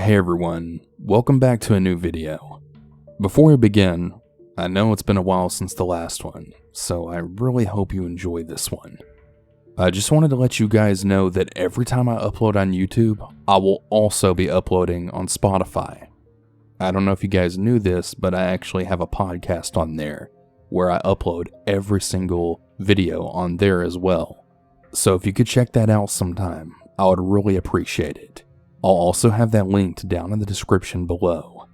Hey everyone, welcome back to a new video. Before we begin, I know it's been a while since the last one, so I really hope you enjoyed this one. I just wanted to let you guys know that every time I upload on YouTube, I will also be uploading on Spotify. I don't know if you guys knew this, but I actually have a podcast on there, where I upload every single video on there as well. So if you could check that out sometime, I would really appreciate it. I'll also have that linked down in the description below.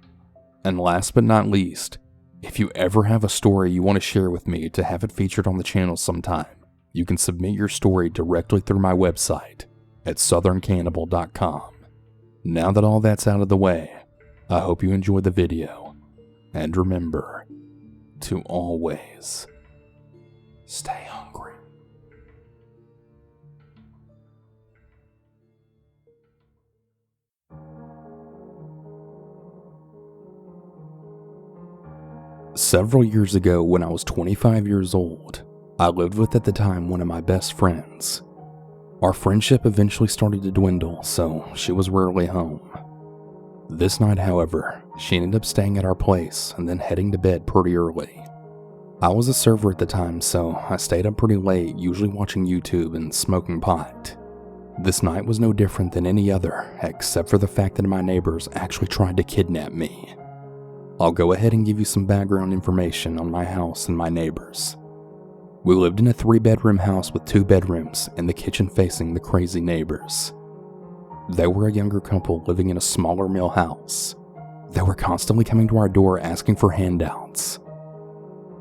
And last but not least, if you ever have a story you want to share with me to have it featured on the channel sometime, you can submit your story directly through my website at southerncannibal.com. Now that all that's out of the way, I hope you enjoyed the video, and remember to always stay hungry. Several years ago, when I was 25 years old, I lived with at the time one of my best friends. Our friendship eventually started to dwindle, so she was rarely home. This night, however, she ended up staying at our place and then heading to bed pretty early. I was a server at the time, so I stayed up pretty late, usually watching YouTube and smoking pot. This night was no different than any other, except for the fact that my neighbors actually tried to kidnap me. I'll go ahead and give you some background information on my house and my neighbors. We lived in a 3-bedroom house with 2 bedrooms and the kitchen facing the crazy neighbors. They were a younger couple living in a smaller mill house. They were constantly coming to our door asking for handouts.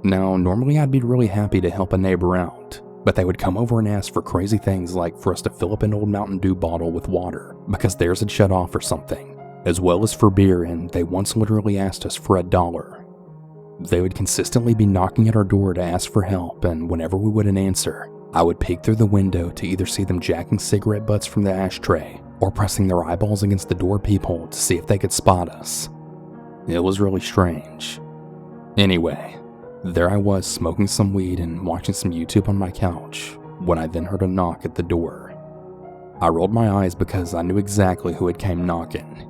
Now, normally I'd be really happy to help a neighbor out, but they would come over and ask for crazy things like for us to fill up an old Mountain Dew bottle with water because theirs had shut off or something, as well as for beer, and they once literally asked us for $1. They would consistently be knocking at our door to ask for help, and whenever we wouldn't answer, I would peek through the window to either see them jacking cigarette butts from the ashtray or pressing their eyeballs against the door peephole to see if they could spot us. It was really strange. Anyway, there I was smoking some weed and watching some YouTube on my couch when I then heard a knock at the door. I rolled my eyes because I knew exactly who had came knocking.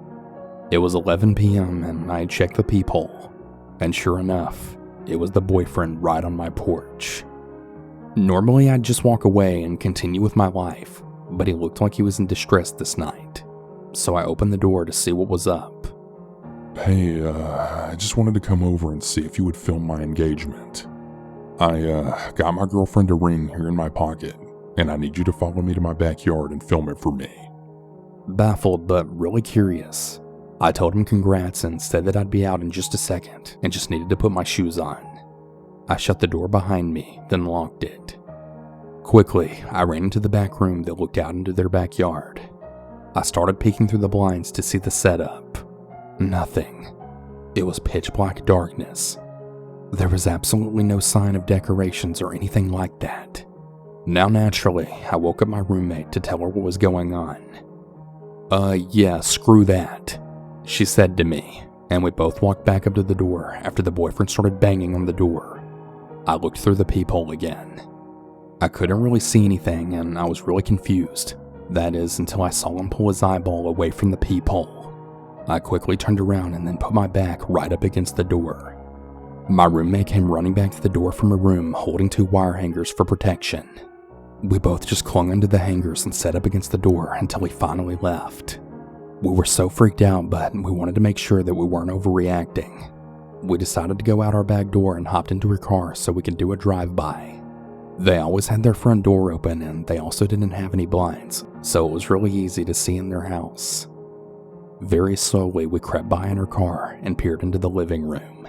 It was 11 p.m. and I checked the peephole, and sure enough, it was the boyfriend right on my porch. Normally I'd just walk away and continue with my life, but he looked like he was in distress this night, so I opened the door to see what was up. Hey, I just wanted to come over and see if you would film my engagement. I got my girlfriend a ring here in my pocket, and I need you to follow me to my backyard and film it for me. Baffled but really curious, I told him congrats and said that I'd be out in just a second and just needed to put my shoes on. I shut the door behind me, then locked it. Quickly, I ran into the back room that looked out into their backyard. I started peeking through the blinds to see the setup. Nothing. It was pitch black darkness. There was absolutely no sign of decorations or anything like that. Now naturally, I woke up my roommate to tell her what was going on. Yeah, screw that, she said to me, and we both walked back up to the door after the boyfriend started banging on the door. I looked through the peephole again. I couldn't really see anything, and I was really confused. That is, until I saw him pull his eyeball away from the peephole. I quickly turned around and then put my back right up against the door. My roommate came running back to the door from her room holding 2 wire hangers for protection. We both just clung onto the hangers and sat up against the door until he finally left. We were so freaked out, but we wanted to make sure that we weren't overreacting. We decided to go out our back door and hopped into her car so we could do a drive-by. They always had their front door open and they also didn't have any blinds, so it was really easy to see in their house. Very slowly we crept by in her car and peered into the living room.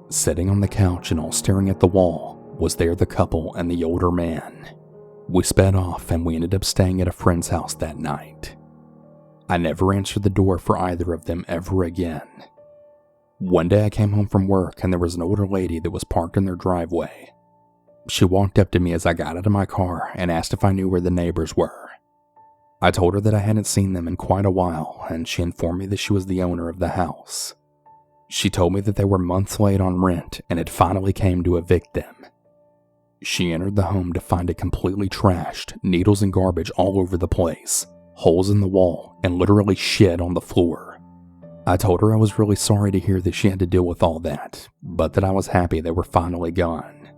Sitting on the couch and all staring at the wall was there the couple and the older man. We sped off and we ended up staying at a friend's house that night. I never answered the door for either of them ever again. One day I came home from work and there was an older lady that was parked in their driveway. She walked up to me as I got out of my car and asked if I knew where the neighbors were. I told her that I hadn't seen them in quite a while, and she informed me that she was the owner of the house. She told me that they were months late on rent and had finally came to evict them. She entered the home to find it completely trashed, needles and garbage all over the place, holes in the wall, and literally shit on the floor. I told her I was really sorry to hear that she had to deal with all that, but that I was happy they were finally gone.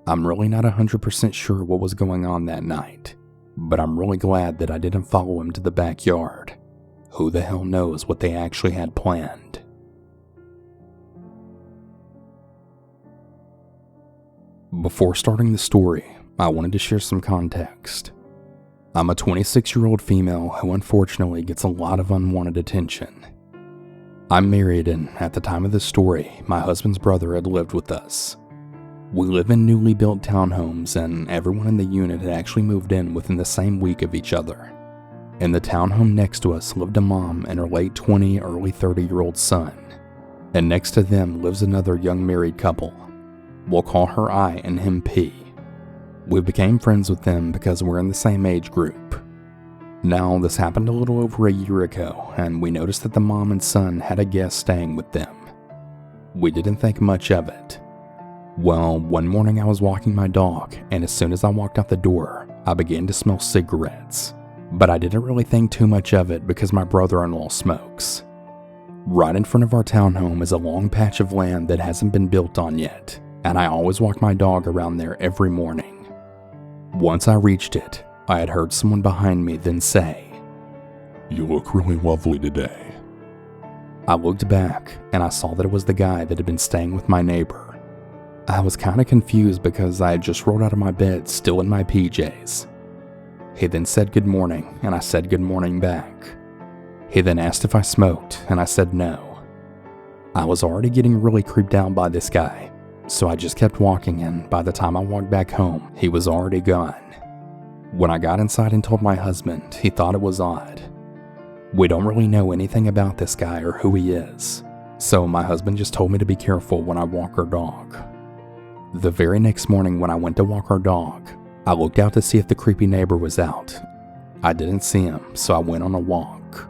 I'm really not 100% sure what was going on that night, but I'm really glad that I didn't follow him to the backyard. Who the hell knows what they actually had planned? Before starting the story, I wanted to share some context. I'm a 26-year-old female who unfortunately gets a lot of unwanted attention. I'm married, and at the time of this story, my husband's brother had lived with us. We live in newly built townhomes, and everyone in the unit had actually moved in within the same week of each other. In the townhome next to us lived a mom and her late 20, early 30-year-old son, and next to them lives another young married couple. We'll call her I and him P. We became friends with them because we're in the same age group. Now, this happened a little over a year ago, and we noticed that the mom and son had a guest staying with them. We didn't think much of it. Well, one morning I was walking my dog, and as soon as I walked out the door, I began to smell cigarettes. But I didn't really think too much of it because my brother-in-law smokes. Right in front of our townhome is a long patch of land that hasn't been built on yet, and I always walk my dog around there every morning. Once I reached it, I had heard someone behind me then say, "You look really lovely today." I looked back, and I saw that it was the guy that had been staying with my neighbor. I was kinda confused because I had just rolled out of my bed still in my PJs. He then said good morning, and I said good morning back. He then asked if I smoked, and I said no. I was already getting really creeped out by this guy, so I just kept walking, and by the time I walked back home, he was already gone. When I got inside and told my husband, he thought it was odd. We don't really know anything about this guy or who he is, so my husband just told me to be careful when I walk our dog. The very next morning when I went to walk our dog, I looked out to see if the creepy neighbor was out. I didn't see him, so I went on a walk.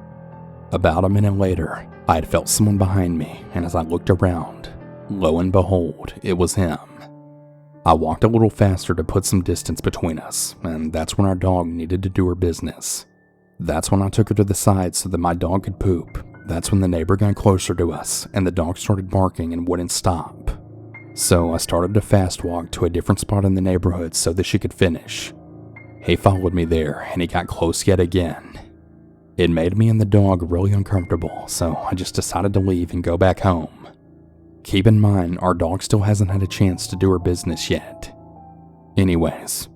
About a minute later, I had felt someone behind me, and as I looked around, lo and behold, it was him. I walked a little faster to put some distance between us, and that's when our dog needed to do her business. That's when I took her to the side so that my dog could poop. That's when the neighbor got closer to us, and the dog started barking and wouldn't stop. So I started to fast walk to a different spot in the neighborhood so that she could finish. He followed me there, and he got close yet again. It made me and the dog really uncomfortable, so I just decided to leave and go back home. Keep in mind, our dog still hasn't had a chance to do her business yet. Anyways,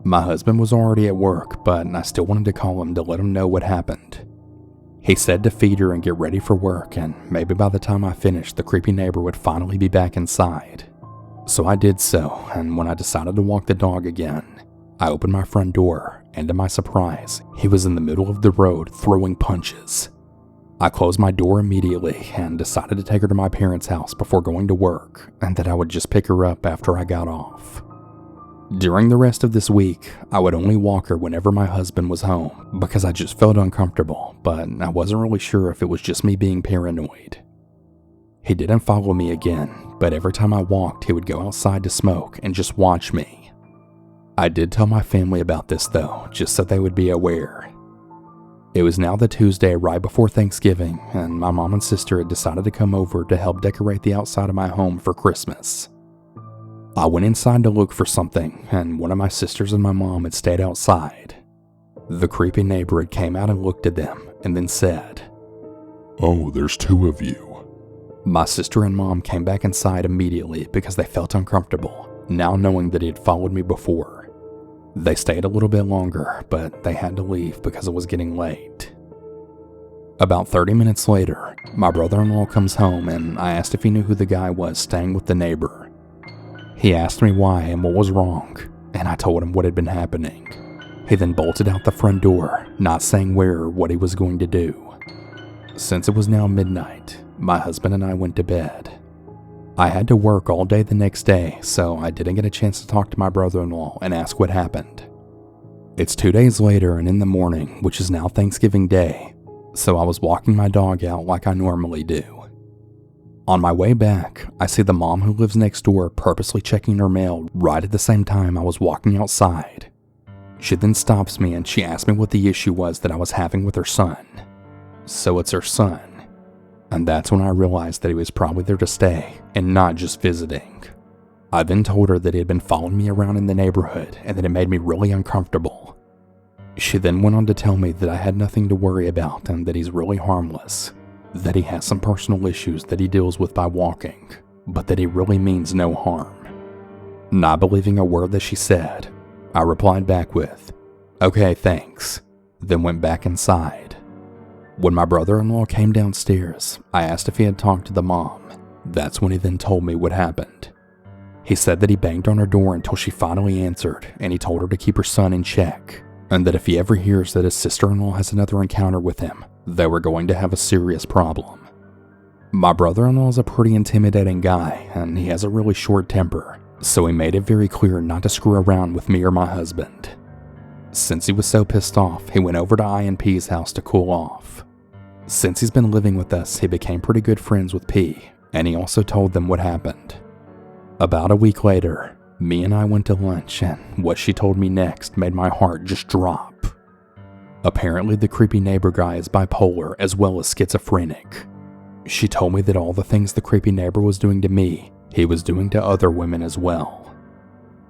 my husband was already at work, but I still wanted to call him to let him know what happened. He said to feed her and get ready for work, and maybe by the time I finished, the creepy neighbor would finally be back inside. So I did so, and when I decided to walk the dog again, I opened my front door, and to my surprise, he was in the middle of the road throwing punches. I closed my door immediately and decided to take her to my parents' house before going to work, and that I would just pick her up after I got off. During the rest of this week, I would only walk her whenever my husband was home because I just felt uncomfortable, but I wasn't really sure if it was just me being paranoid. He didn't follow me again, but every time I walked, he would go outside to smoke and just watch me. I did tell my family about this though, just so they would be aware. It was now the Tuesday right before Thanksgiving, and my mom and sister had decided to come over to help decorate the outside of my home for Christmas. I went inside to look for something, and one of my sisters and my mom had stayed outside. The creepy neighbor had came out and looked at them, and then said, "Oh, there's two of you." My sister and mom came back inside immediately because they felt uncomfortable, now knowing that he had followed me before. They stayed a little bit longer, but they had to leave because it was getting late. About 30 minutes later, my brother-in-law comes home, and I asked if he knew who the guy was staying with the neighbor. He asked me why and what was wrong, and I told him what had been happening. He then bolted out the front door, not saying where or what he was going to do. Since it was now midnight, my husband and I went to bed. I had to work all day the next day, so I didn't get a chance to talk to my brother-in-law and ask what happened. It's 2 days later and in the morning, which is now Thanksgiving Day, so I was walking my dog out like I normally do. On my way back, I see the mom who lives next door purposely checking her mail right at the same time I was walking outside. She then stops me and she asks me what the issue was that I was having with her son. So it's her son. and that's when I realized that he was probably there to stay and not just visiting. I then told her that he had been following me around in the neighborhood and that it made me really uncomfortable. She then went on to tell me that I had nothing to worry about and that he's really harmless, that he has some personal issues that he deals with by walking, but that he really means no harm. Not believing a word that she said, I replied back with, "Okay, thanks," then went back inside. When my brother-in-law came downstairs, I asked if he had talked to the mom. That's when he then told me what happened. He said that he banged on her door until she finally answered, and he told her to keep her son in check, and that if he ever hears that his sister-in-law has another encounter with him, they were going to have a serious problem. My brother-in-law is a pretty intimidating guy, and he has a really short temper, so he made it very clear not to screw around with me or my husband. Since he was so pissed off, he went over to INP's house to cool off. Since he's been living with us, he became pretty good friends with P, and he also told them what happened. About a week later, me and I went to lunch, and what she told me next made my heart just drop. Apparently, the creepy neighbor guy is bipolar as well as schizophrenic. She told me that all the things the creepy neighbor was doing to me, he was doing to other women as well.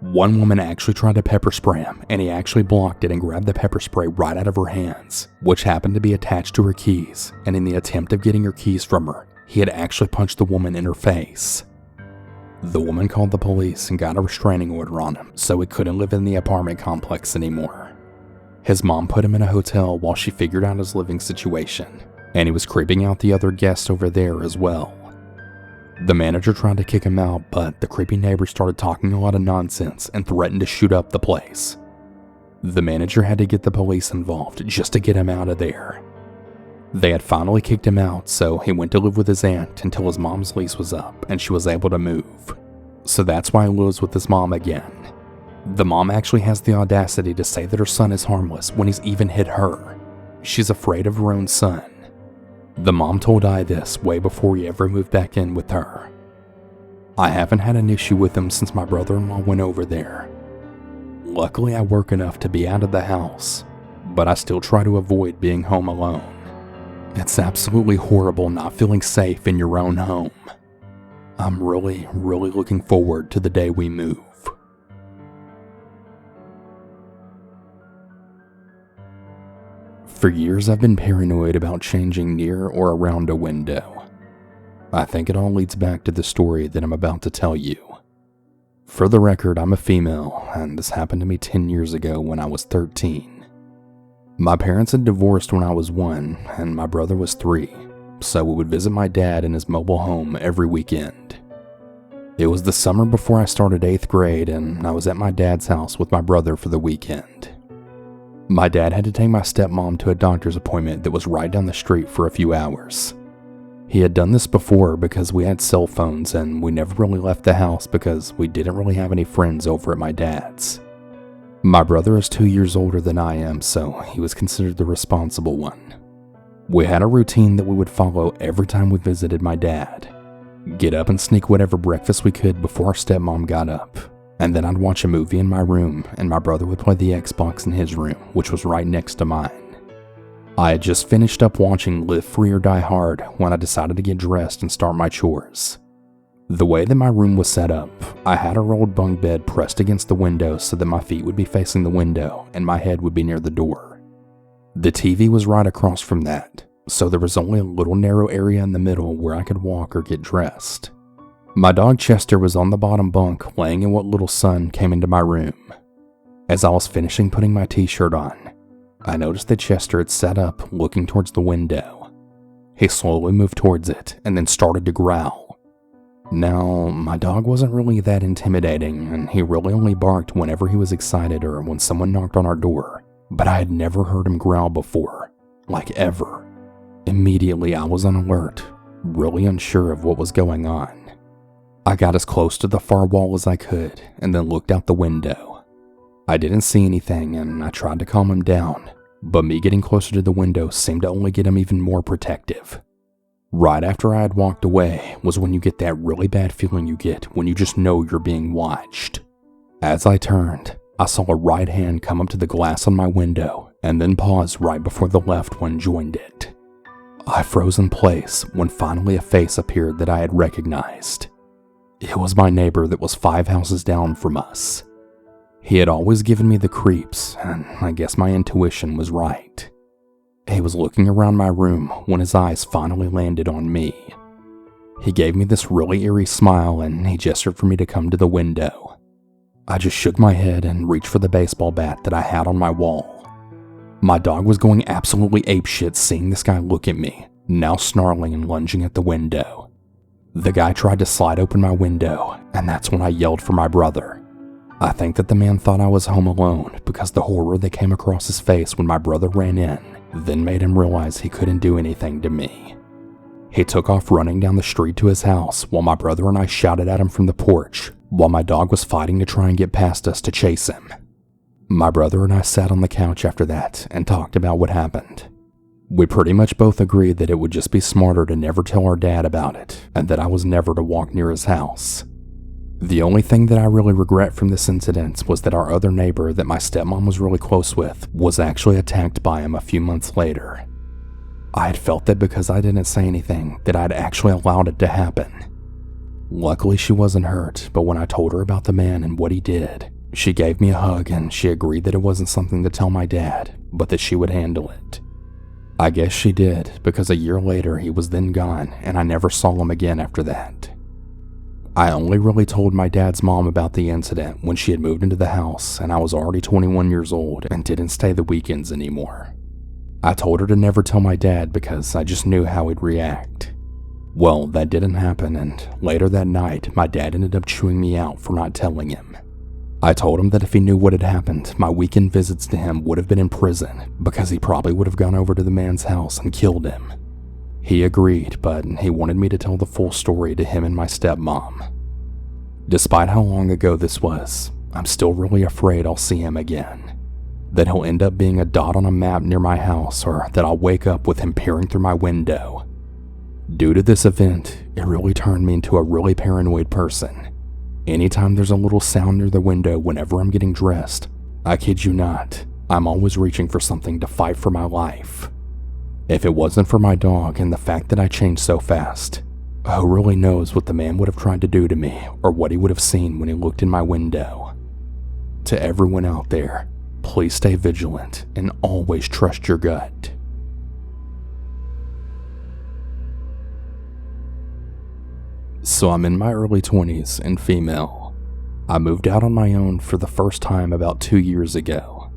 One woman actually tried to pepper spray him, and he actually blocked it and grabbed the pepper spray right out of her hands, which happened to be attached to her keys, and in the attempt of getting her keys from her, he had actually punched the woman in her face. The woman called the police and got a restraining order on him, so he couldn't live in the apartment complex anymore. His mom put him in a hotel while she figured out his living situation, and he was creeping out the other guests over there as well. The manager tried to kick him out, but the creepy neighbor started talking a lot of nonsense and threatened to shoot up the place. The manager had to get the police involved just to get him out of there. They had finally kicked him out, so he went to live with his aunt until his mom's lease was up and she was able to move. So that's why he lives with his mom again. The mom actually has the audacity to say that her son is harmless when he's even hit her. She's afraid of her own son. The mom told I this way before he ever moved back in with her. I haven't had an issue with him since my brother-in-law went over there. Luckily, I work enough to be out of the house, but I still try to avoid being home alone. It's absolutely horrible not feeling safe in your own home. I'm really looking forward to the day we move. For years, I've been paranoid about changing near or around a window. I think it all leads back to the story that I'm about to tell you. For the record, I'm a female, and this happened to me 10 years ago when I was 13. My parents had divorced when I was 1, and my brother was 3, so we would visit my dad in his mobile home every weekend. It was the summer before I started 8th grade, and I was at my dad's house with my brother for the weekend. My dad had to take my stepmom to a doctor's appointment that was right down the street for a few hours. He had done this before because we had cell phones and we never really left the house because we didn't really have any friends over at my dad's. My brother is 2 years older than I am, so he was considered the responsible one. We had a routine that we would follow every time we visited my dad. Get up and sneak whatever breakfast we could before our stepmom got up. And then I'd watch a movie in my room, and my brother would play the Xbox in his room, which was right next to mine. I had just finished up watching Live Free or Die Hard when I decided to get dressed and start my chores. The way that my room was set up, I had a rolled bunk bed pressed against the window so that my feet would be facing the window and my head would be near the door. The TV was right across from that, so there was only a little narrow area in the middle where I could walk or get dressed. My dog Chester was on the bottom bunk, laying in what little sun came into my room. As I was finishing putting my t-shirt on, I noticed that Chester had sat up, looking towards the window. He slowly moved towards it, and then started to growl. Now, my dog wasn't really that intimidating, and he really only barked whenever he was excited or when someone knocked on our door, but I had never heard him growl before, like ever. Immediately, I was on alert, really unsure of what was going on. I got as close to the far wall as I could and then looked out the window. I didn't see anything and I tried to calm him down, but me getting closer to the window seemed to only get him even more protective. Right after I had walked away was when you get that really bad feeling you get when you just know you're being watched. As I turned, I saw a right hand come up to the glass on my window and then pause right before the left one joined it. I froze in place when finally a face appeared that I had recognized. It was my neighbor that was 5 houses down from us. He had always given me the creeps, and I guess my intuition was right. He was looking around my room when his eyes finally landed on me. He gave me this really eerie smile and he gestured for me to come to the window. I just shook my head and reached for the baseball bat that I had on my wall. My dog was going absolutely apeshit seeing this guy look at me, now snarling and lunging at the window. The guy tried to slide open my window, and that's when I yelled for my brother. I think that the man thought I was home alone because the horror that came across his face when my brother ran in then made him realize he couldn't do anything to me. He took off running down the street to his house while my brother and I shouted at him from the porch while my dog was fighting to try and get past us to chase him. My brother and I sat on the couch after that and talked about what happened. We pretty much both agreed that it would just be smarter to never tell our dad about it and that I was never to walk near his house. The only thing that I really regret from this incident was that our other neighbor that my stepmom was really close with was actually attacked by him a few months later. I had felt that because I didn't say anything that I'd actually allowed it to happen. Luckily she wasn't hurt, but when I told her about the man and what he did, she gave me a hug and she agreed that it wasn't something to tell my dad, but that she would handle it. I guess she did, because a year later he was then gone and I never saw him again after that. I only really told my dad's mom about the incident when she had moved into the house and I was already 21 years old and didn't stay the weekends anymore. I told her to never tell my dad because I just knew how he'd react. Well, that didn't happen, and later that night my dad ended up chewing me out for not telling him. I told him that if he knew what had happened, my weekend visits to him would have been in prison because he probably would have gone over to the man's house and killed him. He agreed, but he wanted me to tell the full story to him and my stepmom. Despite how long ago this was, I'm still really afraid I'll see him again. That he'll end up being a dot on a map near my house, or that I'll wake up with him peering through my window. Due to this event, it really turned me into a really paranoid person. Anytime there's a little sound near the window whenever I'm getting dressed, I kid you not, I'm always reaching for something to fight for my life. If it wasn't for my dog and the fact that I changed so fast, who really knows what the man would have tried to do to me or what he would have seen when he looked in my window. To everyone out there, please stay vigilant and always trust your gut. So I'm in my early 20s and female. I moved out on my own for the first time about 2 years ago.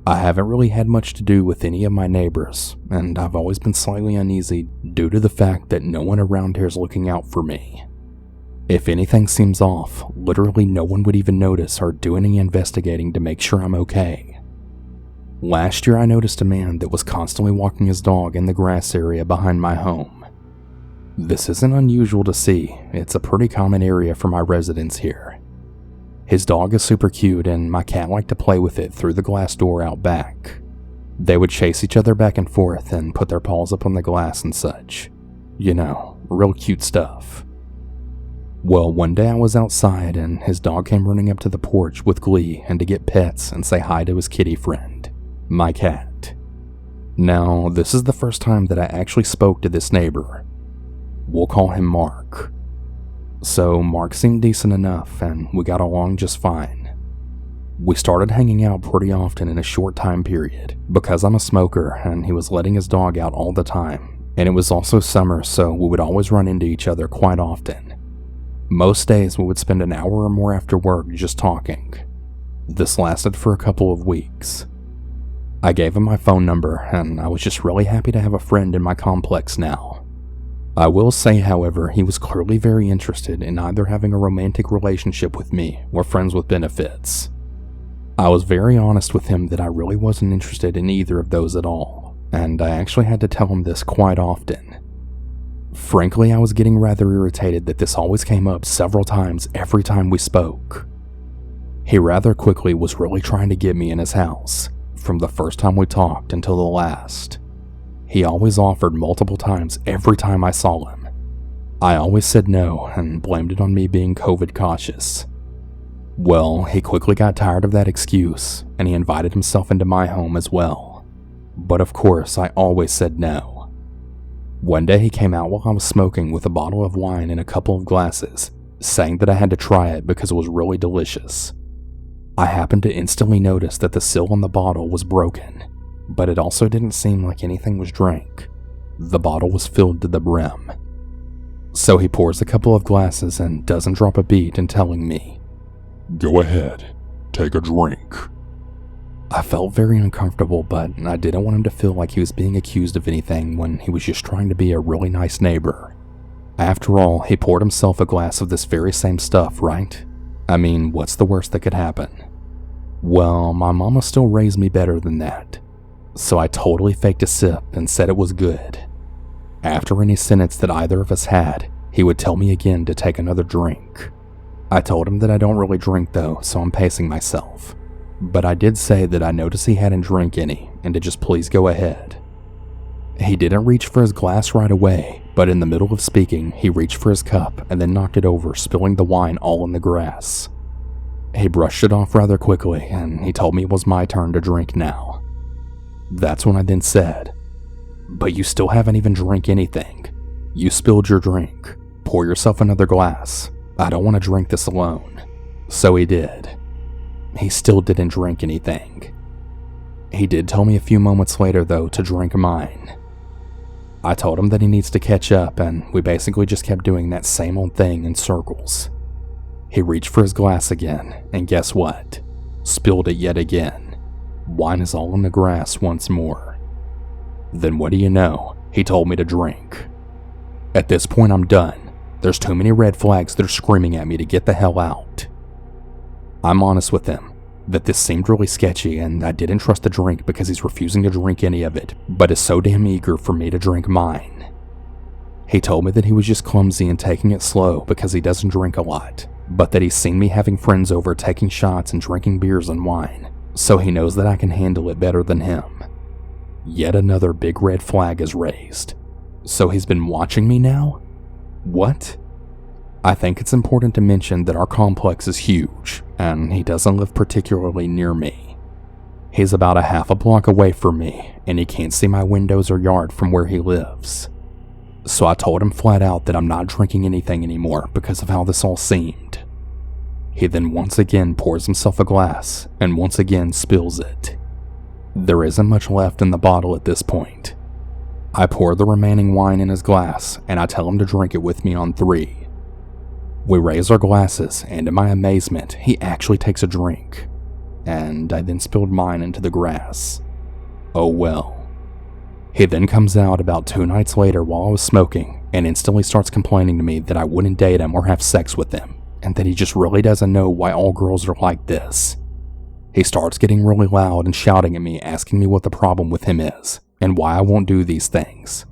I haven't really had much to do with any of my neighbors, and I've always been slightly uneasy due to the fact that no one around here is looking out for me. If anything seems off, literally no one would even notice or do any investigating to make sure I'm okay. Last year I noticed a man that was constantly walking his dog in the grass area behind my home. This isn't unusual to see, it's a pretty common area for my residents here. His dog is super cute and my cat liked to play with it through the glass door out back. They would chase each other back and forth and put their paws up on the glass and such. You know, real cute stuff. Well, one day I was outside and his dog came running up to the porch with glee and to get pets and say hi to his kitty friend, my cat. Now, this is the first time that I actually spoke to this neighbor. We'll call him Mark. So Mark seemed decent enough and we got along just fine. We started hanging out pretty often in a short time period because I'm a smoker and he was letting his dog out all the time, and it was also summer, so we would always run into each other quite often. Most days we would spend an hour or more after work just talking. This lasted for a couple of weeks. I gave him my phone number and I was just really happy to have a friend in my complex now. I will say, however, he was clearly very interested in either having a romantic relationship with me or friends with benefits. I was very honest with him that I really wasn't interested in either of those at all, and I actually had to tell him this quite often. Frankly, I was getting rather irritated that this always came up several times every time we spoke. He rather quickly was really trying to get me in his house, from the first time we talked until the last. He always offered multiple times every time I saw him. I always said no and blamed it on me being COVID cautious. Well, he quickly got tired of that excuse and he invited himself into my home as well. But of course, I always said no. One day he came out while I was smoking with a bottle of wine and a couple of glasses, saying that I had to try it because it was really delicious. I happened to instantly notice that the seal on the bottle was broken, but it also didn't seem like anything was drank. The bottle was filled to the brim. So he pours a couple of glasses and doesn't drop a beat in telling me, "Go ahead, take a drink." I felt very uncomfortable, but I didn't want him to feel like he was being accused of anything when he was just trying to be a really nice neighbor. After all, he poured himself a glass of this very same stuff, right? I mean, what's the worst that could happen? Well, my mama still raised me better than that, so I totally faked a sip and said it was good. After any sentence that either of us had, he would tell me again to take another drink. I told him that I don't really drink though, so I'm pacing myself. But I did say that I noticed he hadn't drank any, and to just please go ahead. He didn't reach for his glass right away, but in the middle of speaking, he reached for his cup and then knocked it over, spilling the wine all in the grass. He brushed it off rather quickly, and he told me it was my turn to drink now. That's when I then said, "But you still haven't even drank anything. You spilled your drink. Pour yourself another glass. I don't want to drink this alone." So he did. He still didn't drink anything. He did tell me a few moments later, though, to drink mine. I told him that he needs to catch up, and we basically just kept doing that same old thing in circles. He reached for his glass again, and guess what? Spilled it yet again. Wine is all in the grass once more. Then what do you know? He told me to drink. At this point, I'm done. There's too many red flags that are screaming at me to get the hell out. I'm honest with him that this seemed really sketchy, and I didn't trust the drink because he's refusing to drink any of it, but is so damn eager for me to drink mine. He told me that he was just clumsy and taking it slow because he doesn't drink a lot, but that he's seen me having friends over taking shots and drinking beers and wine, so he knows that I can handle it better than him. Yet another big red flag is raised. So he's been watching me now? What? I think it's important to mention that our complex is huge, and he doesn't live particularly near me. He's about a half a block away from me, and he can't see my windows or yard from where he lives. So I told him flat out that I'm not drinking anything anymore because of how this all seemed. He then once again pours himself a glass, and once again spills it. There isn't much left in the bottle at this point. I pour the remaining wine in his glass, and I tell him to drink it with me on 3. We raise our glasses, and to my amazement, he actually takes a drink. And I then spilled mine into the grass. Oh well. He then comes out about 2 nights later while I was smoking, and instantly starts complaining to me that I wouldn't date him or have sex with him, and that he just really doesn't know why all girls are like this. He starts getting really loud and shouting at me, asking me what the problem with him is, and why I won't do these things.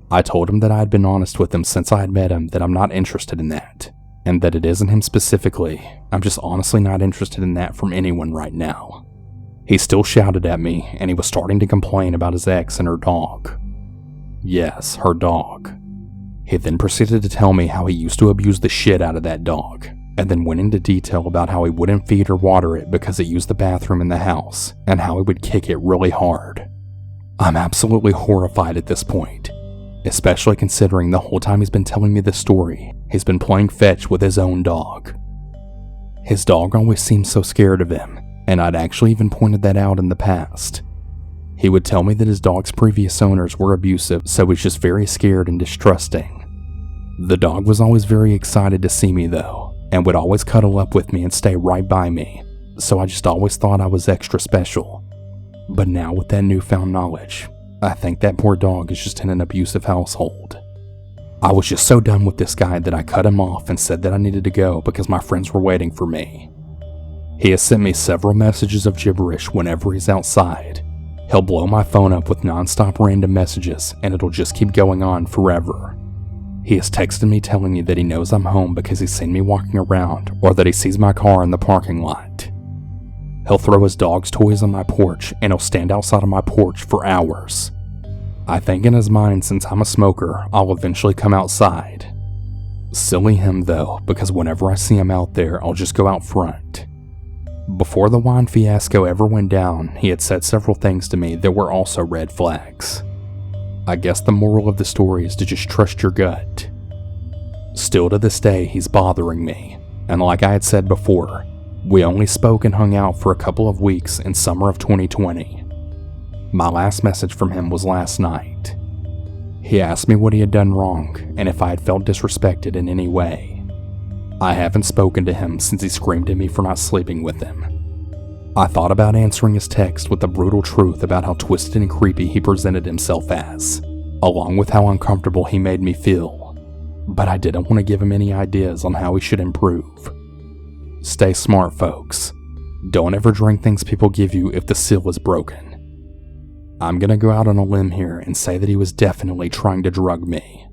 I told him that I had been honest with him since I had met him that I'm not interested in that, and that it isn't him specifically. I'm just honestly not interested in that from anyone right now. He still shouted at me, and he was starting to complain about his ex and her dog. Yes, her dog. He then proceeded to tell me how he used to abuse the shit out of that dog, and then went into detail about how he wouldn't feed or water it because it used the bathroom in the house, and how he would kick it really hard. I'm absolutely horrified at this point, especially considering the whole time he's been telling me this story, he's been playing fetch with his own dog. His dog always seemed so scared of him, and I'd actually even pointed that out in the past. He would tell me that his dog's previous owners were abusive, so he's just very scared and distrusting. The dog was always very excited to see me though, and would always cuddle up with me and stay right by me, so I just always thought I was extra special. But now with that newfound knowledge, I think that poor dog is just in an abusive household. I was just so done with this guy that I cut him off and said that I needed to go because my friends were waiting for me. He has sent me several messages of gibberish whenever he's outside. He'll blow my phone up with non-stop random messages, and it'll just keep going on forever. He has texted me telling me that he knows I'm home because he's seen me walking around, or that he sees my car in the parking lot. He'll throw his dog's toys on my porch, and he'll stand outside of my porch for hours. I think in his mind, since I'm a smoker, I'll eventually come outside. Silly him though, because whenever I see him out there, I'll just go out front. Before the wine fiasco ever went down, he had said several things to me that were also red flags. I guess the moral of the story is to just trust your gut. Still to this day, he's bothering me, and like I had said before, we only spoke and hung out for a couple of weeks in summer of 2020. My last message from him was last night. He asked me what he had done wrong and if I had felt disrespected in any way. I haven't spoken to him since he screamed at me for not sleeping with him. I thought about answering his text with the brutal truth about how twisted and creepy he presented himself as, along with how uncomfortable he made me feel, but I didn't want to give him any ideas on how he should improve. Stay smart, folks. Don't ever drink things people give you if the seal is broken. I'm gonna go out on a limb here and say that he was definitely trying to drug me.